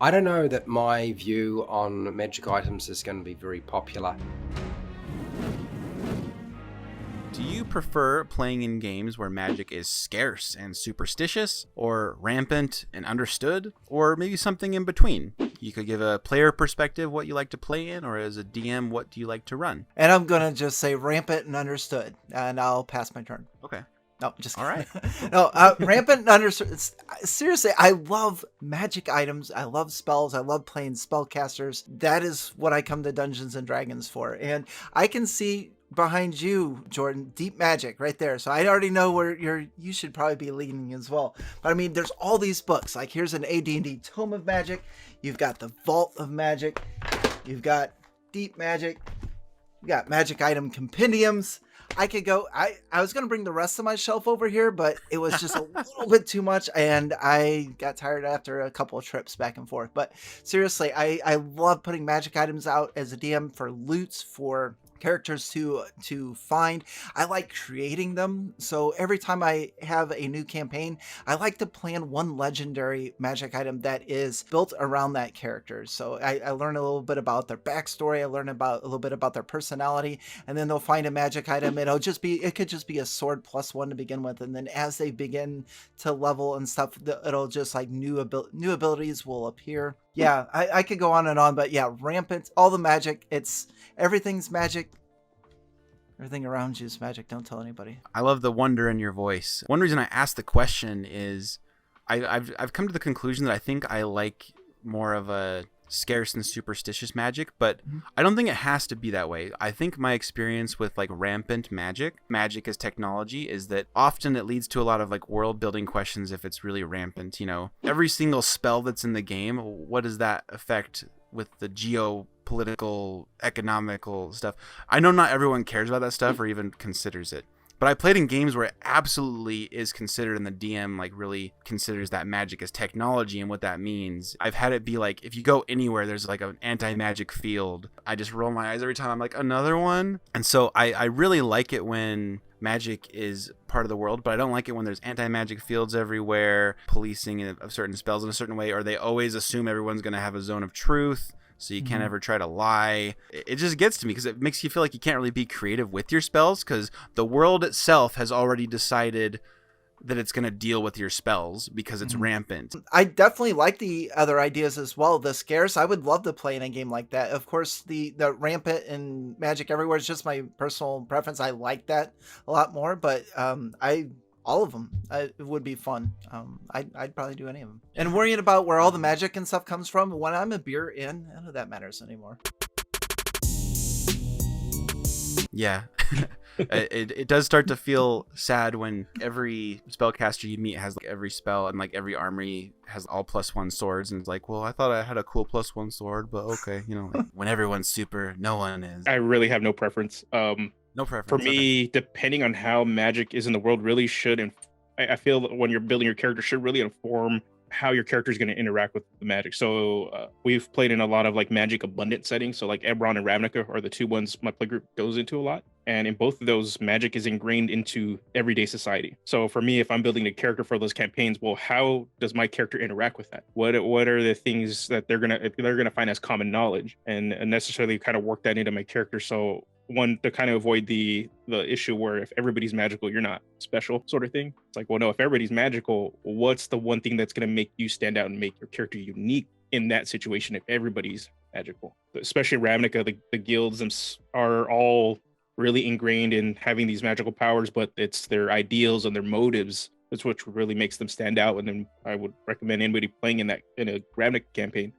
I don't know that my view on magic items is going to be very popular. Do you prefer playing in games where magic is scarce and superstitious, or rampant and understood, or maybe something in between? You could give a player perspective what you like to play in, or as a DM, what do you like to run? And I'm going to just say rampant and understood, and I'll pass my turn. Okay. No, just All kidding. right. No, rampant and understood. Seriously, I love magic items. I love spells. I love playing spellcasters. That is what I come to Dungeons and Dragons for. And I can see behind you, Jordan, deep magic right there. So I already know where you should probably be leaning as well. But I mean, there's all these books. Like here's an AD&D Tome of Magic. You've got the Vault of Magic. You've got Deep Magic. You got magic item compendiums. I could go. I was going to bring the rest of my shelf over here, but it was just a little bit too much, and I got tired after a couple of trips back and forth. But seriously, I love putting magic items out as a DM for loots, for characters to find. I like creating them. So every time I have a new campaign, I like to plan one legendary magic item that is built around that character. So I learn a little bit about their backstory. I learn about a little bit about their personality, and then they'll find a magic item. It could just be a sword +1 to begin with. And then as they begin to level and stuff, it'll just like new abilities will appear. Yeah, I could go on, but yeah, rampant, all the magic, everything's magic. Everything around you is magic. Don't tell anybody. I love the wonder in your voice. One reason I asked the question is I've come to the conclusion that I think I like more of a scarce and superstitious magic, but I don't think it has to be that way. I think my experience with like rampant magic as technology, is that often it leads to a lot of like world building questions if it's really rampant. You know, every single spell that's in the game, what does that affect with the geopolitical, economical stuff? I know not everyone cares about that stuff or even considers it. But I played in games where it absolutely is considered, and the DM like really considers that magic as technology and what that means. I've had it be like, if you go anywhere, there's like an anti-magic field. I just roll my eyes every time. I'm like, another one? And so I really like it when magic is part of the world, but I don't like it when there's anti-magic fields everywhere, policing of certain spells in a certain way, or they always assume everyone's going to have a zone of truth. So you can't ever try to lie. It just gets to me because it makes you feel like you can't really be creative with your spells because the world itself has already decided that it's going to deal with your spells because it's rampant. I definitely like the other ideas as well. The scarce, I would love to play in a game like that. Of course, the rampant and magic everywhere is just my personal preference. I like that a lot more, but all of them, it would be fun. I'd probably do any of them. And worrying about where all the magic and stuff comes from, when I'm a beer in, none of that matters anymore. Yeah. It does start to feel sad when every spellcaster you meet has like every spell, and like every armory has all +1 swords, and it's like, well, I thought I had a cool +1 sword, but okay, you know, like, when everyone's super, no one is. I really have no preference. No preference. For me, depending on how magic is in the world, really should, and I feel that when you're building your character, should really inform how your character is going to interact with the magic. So we've played in a lot of like magic abundant settings. So like Eberron and Ravnica are the two ones my play group goes into a lot. And in both of those, magic is ingrained into everyday society. So for me, if I'm building a character for those campaigns, well, how does my character interact with that? What are the things that they're gonna find as common knowledge, and necessarily kind of work that into my character? So one, to kind of avoid the issue where if everybody's magical, you're not special sort of thing. It's like, well, no, if everybody's magical, what's the one thing that's going to make you stand out and make your character unique in that situation if everybody's magical? Especially Ravnica, the guilds are all really ingrained in having these magical powers, but it's their ideals and their motives that's what really makes them stand out. And then I would recommend anybody playing in a Ravnica campaign,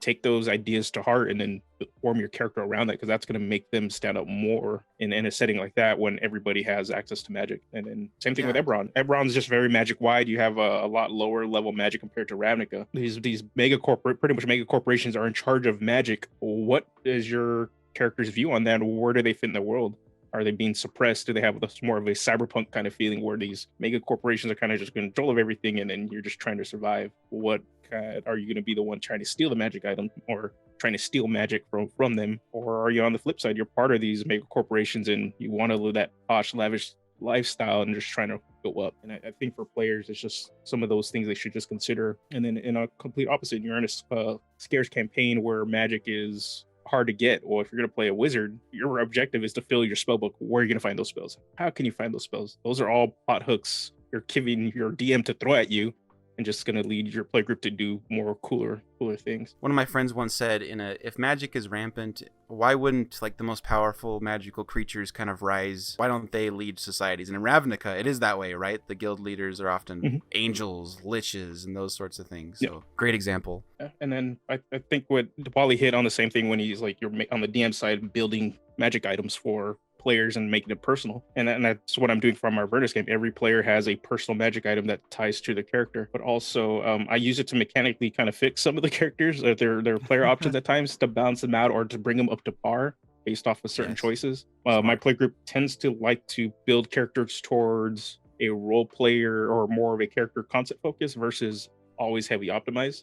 take those ideas to heart and then form your character around that, because that's going to make them stand out more in a setting like that when everybody has access to magic. And then same thing with Eberron. Eberron's just very magic wide. You have a lot lower level magic compared to Ravnica. These pretty much mega corporations are in charge of magic. What is your character's view on that? Where do they fit in the world? Are they being suppressed? Do they have more of a cyberpunk kind of feeling where these mega corporations are kind of just in control of everything and then you're just trying to survive? What are you going to be the one trying to steal the magic item or trying to steal magic from them? Or are you on the flip side? You're part of these mega corporations and you want to live that posh, lavish lifestyle and just trying to go up. And I think for players, it's just some of those things they should just consider. And then in a complete opposite, you're in a scarce campaign where magic is hard to get. Well, if you're going to play a wizard, your objective is to fill your spell book. Where are you going to find those spells? How can you find those spells? Those are all plot hooks you're giving your DM to throw at you, and just going to lead your play group to do more cooler things. One of my friends once said, if magic is rampant, why wouldn't like the most powerful magical creatures kind of rise? Why don't they lead societies? And in Ravnica, it is that way, right? The guild leaders are often angels, liches, and those sorts of things. So great example. Yeah. And then I think what Wally hit on the same thing when he's like, you're on the DM side building magic items for players and making it personal, and that's what I'm doing from our Avernus game. Every player has a personal magic item that ties to the character, but also I use it to mechanically kind of fix some of the characters, their player options at times, to balance them out or to bring them up to par based off of certain choices. My play group tends to like to build characters towards a role player or more of a character concept focus versus always heavy optimized.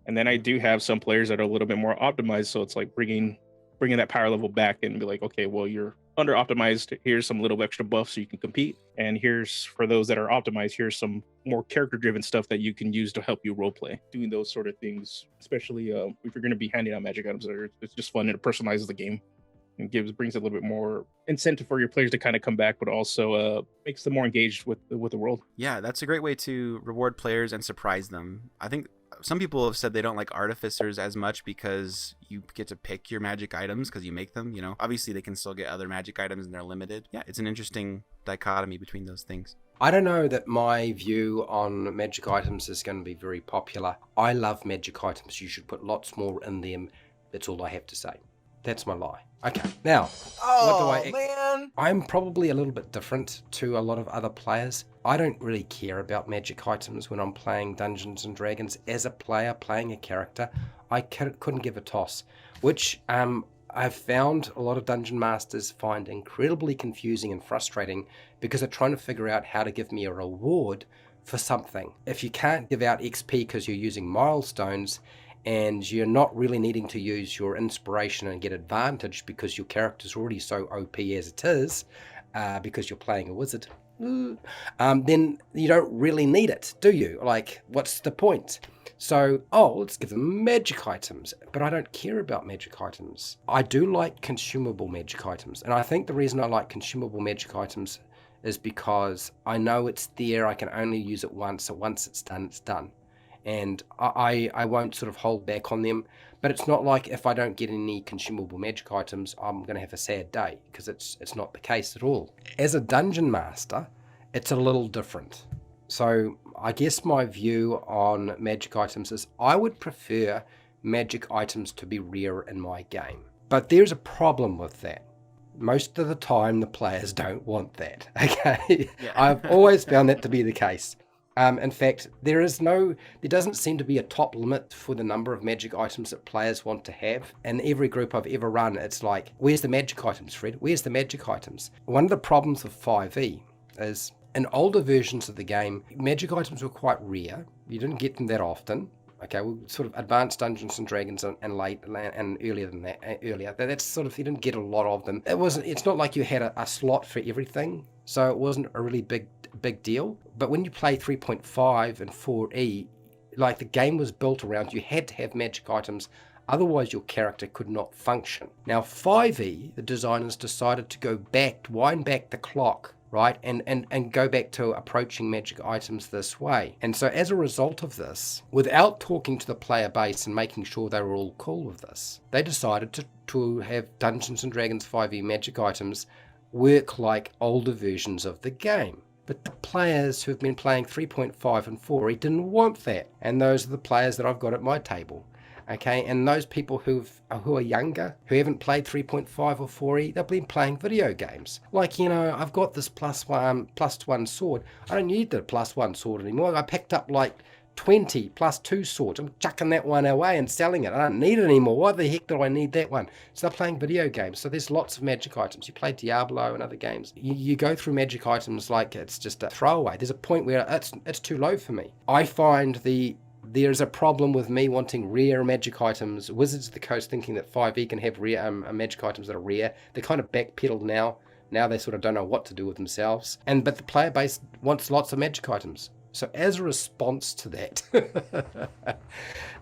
And then I do have some players that are a little bit more optimized, so it's like bringing that power level back and be like, okay, well, you're under optimized, here's some little extra buffs so you can compete, and here's, for those that are optimized, here's some more character driven stuff that you can use to help you role play. Doing those sort of things, especially if you're going to be handing out magic items, it's just fun and it personalizes the game and brings a little bit more incentive for your players to kind of come back, but also makes them more engaged with the world. Yeah, that's a great way to reward players and surprise them. I think some people have said they don't like artificers as much because you get to pick your magic items because you make them, Obviously, they can still get other magic items and they're limited. Yeah, it's an interesting dichotomy between those things. I don't know that my view on magic items is going to be very popular. I love magic items. You should put lots more in them. That's all I have to say. That's my lie. Okay, now, Man. I'm probably a little bit different to a lot of other players. I don't really care about magic items when I'm playing Dungeons and Dragons. As a player playing a character, I couldn't give a toss, which I've found a lot of dungeon masters find incredibly confusing and frustrating because they're trying to figure out how to give me a reward for something. If you can't give out XP because you're using milestones, and you're not really needing to use your inspiration and get advantage because your character's already so OP as it is, because you're playing a wizard, then you don't really need it, do you? Like, what's the point? So, let's give them magic items. But I don't care about magic items. I do like consumable magic items. And I think the reason I like consumable magic items is because I know it's there, I can only use it once, so once it's done, it's done. And I won't sort of hold back on them, but it's not like if I don't get any consumable magic items, I'm going to have a sad day, because it's not the case at all. As a dungeon master, it's a little different. So I guess my view on magic items is I would prefer magic items to be rare in my game. But there's a problem with that. Most of the time, the players don't want that, okay? Yeah. I've always found that to be the case. In fact, there doesn't seem to be a top limit for the number of magic items that players want to have. In every group I've ever run, it's like, where's the magic items, Fred? Where's the magic items? One of the problems with 5e is in older versions of the game, magic items were quite rare. You didn't get them that often. Okay, well, sort of advanced Dungeons and Dragons and earlier than that. That's sort of, you didn't get a lot of them. It's not like you had a slot for everything, so it wasn't a really big deal. But when you play 3.5 and 4e, like the game was built around, you had to have magic items, otherwise your character could not function. Now 5e, the designers decided to wind back the clock, right, and go back to approaching magic items this way. And so as a result of this, without talking to the player base and making sure they were all cool with this, they decided to have Dungeons & Dragons 5e magic items work like older versions of the game. But the players who've been playing 3.5 and 4e didn't want that. And those are the players that I've got at my table. Okay, and those people who are younger, who haven't played 3.5 or 4e, they've been playing video games. Like, I've got this +1 sword. I don't need the +1 sword anymore. I picked up like 20 +2 swords. I'm chucking that one away and selling it. I don't need it anymore. Why the heck do I need that one? So they're playing video games. So there's lots of magic items. You play Diablo and other games. You go through magic items like it's just a throwaway. There's a point where it's too low for me. I find there's a problem with me wanting rare magic items. Wizards of the Coast thinking that 5e can have rare magic items that are rare. They're kind of backpedaled now Now they sort of don't know what to do with themselves. But the player base wants lots of magic items. So as a response to that,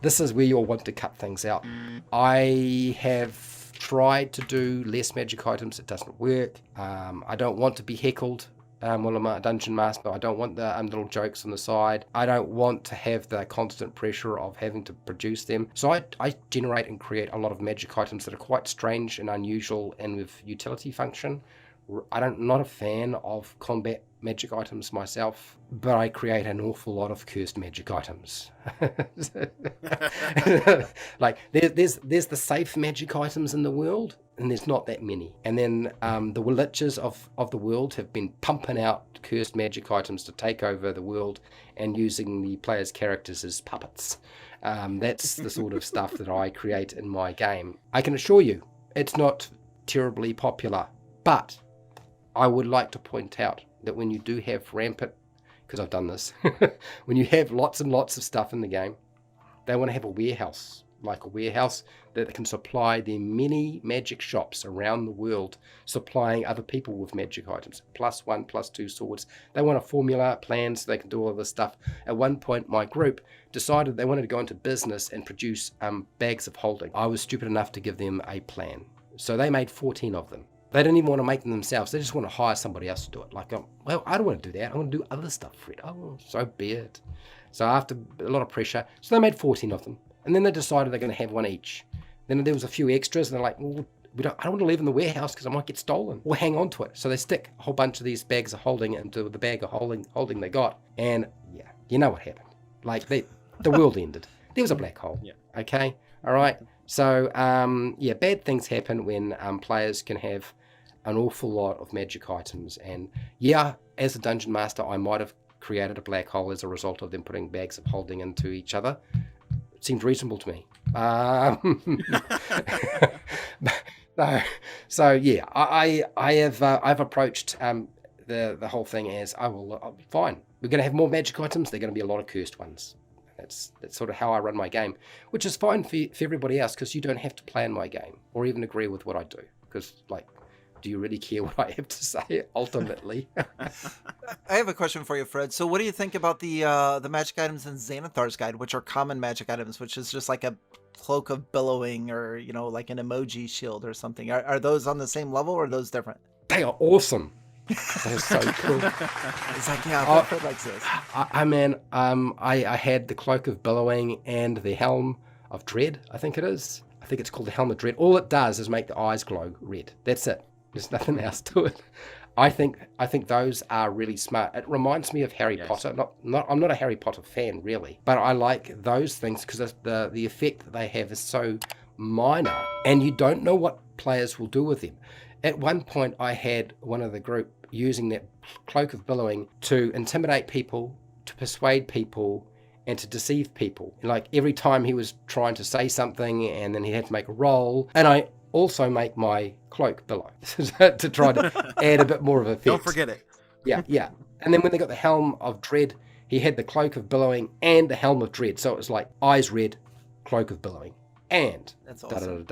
this is where you'll want to cut things out. I have tried to do less magic items. It doesn't work. I don't want to be heckled while I'm a dungeon master. I don't want the little jokes on the side. I don't want to have the constant pressure of having to produce them. So I generate and create a lot of magic items that are quite strange and unusual and with utility function. I'm not a fan of combat magic items myself, but I create an awful lot of cursed magic items. Like there's the safe magic items in the world, and there's not that many. And then the liches of the world have been pumping out cursed magic items to take over the world and using the players' characters as puppets. That's the sort of stuff that I create in my game. I can assure you, it's not terribly popular, but I would like to point out that when you do have rampant, because I've done this, when you have lots and lots of stuff in the game, they want to have a warehouse that can supply their many magic shops around the world, supplying other people with magic items, +1, +2 swords. They want a formula, plan, so they can do all this stuff. At one point, my group decided they wanted to go into business and produce bags of holding. I was stupid enough to give them a plan. So they made 14 of them. They didn't even want to make them themselves. They just want to hire somebody else to do it. Like, well, I don't want to do that. I want to do other stuff, Fred. Oh, so be it. So after a lot of pressure, so they made 14 of them. And then they decided they're going to have one each. Then there was a few extras, and they're like, well, I don't want to leave in the warehouse because I might get stolen. We'll hang on to it. So they stick a whole bunch of these bags of holding into the bag of holding they got. And yeah, you know what happened. Like, the world ended. There was a black hole. Yeah. Okay? All right? So, bad things happen when players can have an awful lot of magic items. And yeah, as a dungeon master, I might have created a black hole as a result of them putting bags of holding into each other. It seemed reasonable to me. So yeah, I've approached the whole thing as I'll be fine. We're going to have more magic items. They're going to be a lot of cursed ones. That's sort of how I run my game, which is fine for everybody else because you don't have to plan my game or even agree with what I do. Because, like, do you really care what I have to say ultimately? I have a question for you, Fred. So what do you think about the magic items in Xanathar's Guide, which are common magic items, which is just like a cloak of billowing or, like an emoji shield or something? Are those on the same level or are those different? They are awesome. That is so cool. It's like, yeah, Fred likes this. I had the cloak of billowing and the helm of dread, I think it is. I think it's called the helm of dread. All it does is make the eyes glow red. That's it. There's nothing else to it. I think those are really smart. It reminds me of Harry Potter. I'm not a Harry Potter fan really, but I like those things because the effect that they have is so minor, and you don't know what players will do with them. At one point, I had one of the group using that cloak of billowing to intimidate people, to persuade people, and to deceive people. Like every time he was trying to say something, and then he had to make a roll, and I also make my cloak billow to try to add a bit more of effect. Don't forget it. Yeah. And then when they got the helm of dread, he had the cloak of billowing and the helm of dread. So it was like eyes red, cloak of billowing, and that's awesome.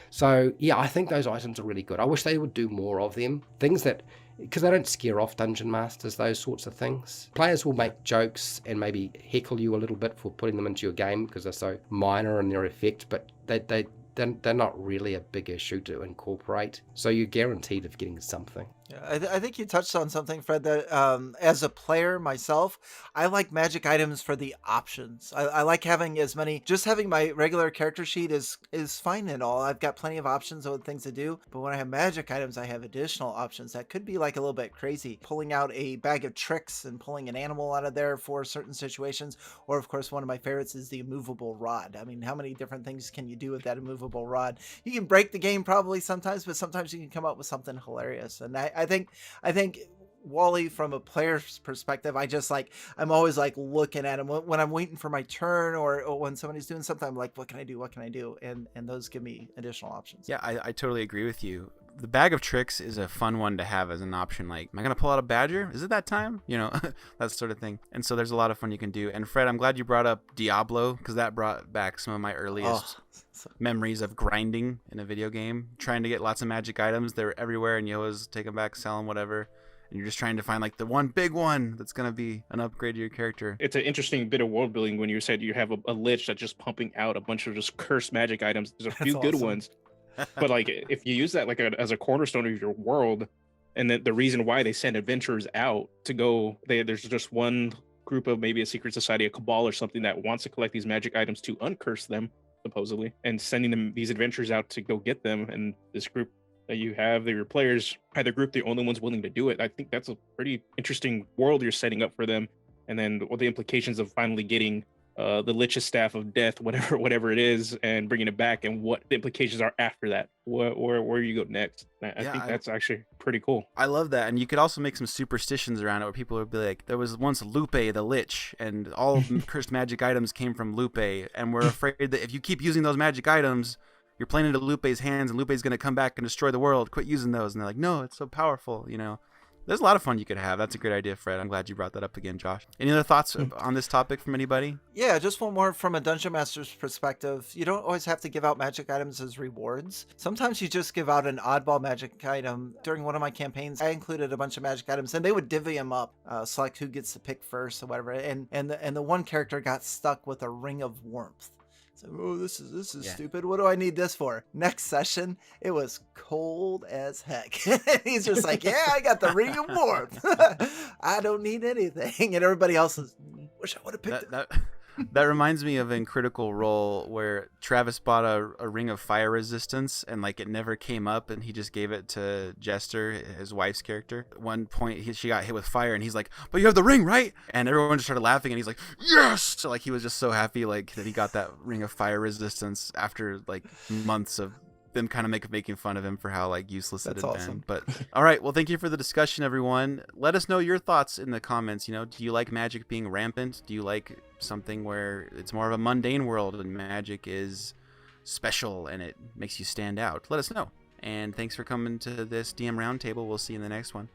So yeah, I think those items are really good. I wish they would do more of them. Things that, because they don't scare off dungeon masters, those sorts of things. Players will make jokes and maybe heckle you a little bit for putting them into your game because they're so minor in their effect, but they're not really a big issue to incorporate. So you're guaranteed of getting something. Yeah, I think you touched on something, Fred, that as a player myself, I like magic items for the options. I like having as many, just having my regular character sheet is fine and all. I've got plenty of options of things to do, but when I have magic items, I have additional options that could be like a little bit crazy. Pulling out a bag of tricks and pulling an animal out of there for certain situations. Or of course, one of my favorites is the immovable rod. I mean, how many different things can you do with that immovable rod? You can break the game probably sometimes, but sometimes you can come up with something hilarious. And I think Wally, from a player's perspective, I'm always like looking at him when I'm waiting for my turn or when somebody's doing something. I'm like, what can I do? And those give me additional options. Yeah, I totally agree with you. The bag of tricks is a fun one to have as an option. Like, am I going to pull out a badger? Is it that time? That sort of thing. And so there's a lot of fun you can do. And Fred, I'm glad you brought up Diablo because that brought back some of my earliest memories of grinding in a video game, trying to get lots of magic items. They're everywhere, and you always take them back, sell them, whatever. And you're just trying to find like the one big one that's going to be an upgrade to your character. It's an interesting bit of world building when you said you have a lich that's just pumping out a bunch of just cursed magic items. There's a few good ones. But like if you use that like as a cornerstone of your world, and then the reason why they send adventurers out to go, there's just one group of maybe a secret society, a cabal or something that wants to collect these magic items to uncurse them, supposedly, and sending them these adventurers out to go get them. And this group that you have, that your players are the group, the only ones willing to do it. I think that's a pretty interesting world you're setting up for them. And then what the implications of finally getting the Lich's staff of death, whatever it is, and bringing it back, and what the implications are after that, where you go next. I think that's actually pretty cool. I love that. And you could also make some superstitions around it where people would be like, there was once Lupe the Lich, and all cursed magic items came from Lupe, and we're afraid that if you keep using those magic items, you're playing into Lupe's hands, and Lupe's going to come back and destroy the world. Quit using those. And they're like, no, it's so powerful, you know. There's a lot of fun you could have. That's a great idea, Fred. I'm glad you brought that up again, Josh. Any other thoughts on this topic from anybody? Yeah, just one more from a dungeon master's perspective. You don't always have to give out magic items as rewards. Sometimes you just give out an oddball magic item. During one of my campaigns, I included a bunch of magic items, and they would divvy them up, select who gets to pick first or whatever. And the one character got stuck with a ring of warmth. So, oh, this is stupid. What do I need this for? Next session, it was cold as heck. He's just like, yeah, I got the ring of warmth. I don't need anything. And everybody else is, wish I would have picked it. That reminds me of in Critical Role where Travis bought a ring of fire resistance, and like it never came up, and he just gave it to Jester, his wife's character. At one point she got hit with fire, and he's like, but you have the ring, right? And everyone just started laughing, and he's like, yes! So like he was just so happy like that he got that ring of fire resistance after like months of them kind of making fun of him for how like useless it had been. But all right, well, thank you for the discussion, everyone. Let us know your thoughts in the comments. You know, do you like magic being rampant? Do you like something where it's more of a mundane world and magic is special and it makes you stand out? Let us know. And thanks for coming to this DM roundtable. We'll see you in the next one.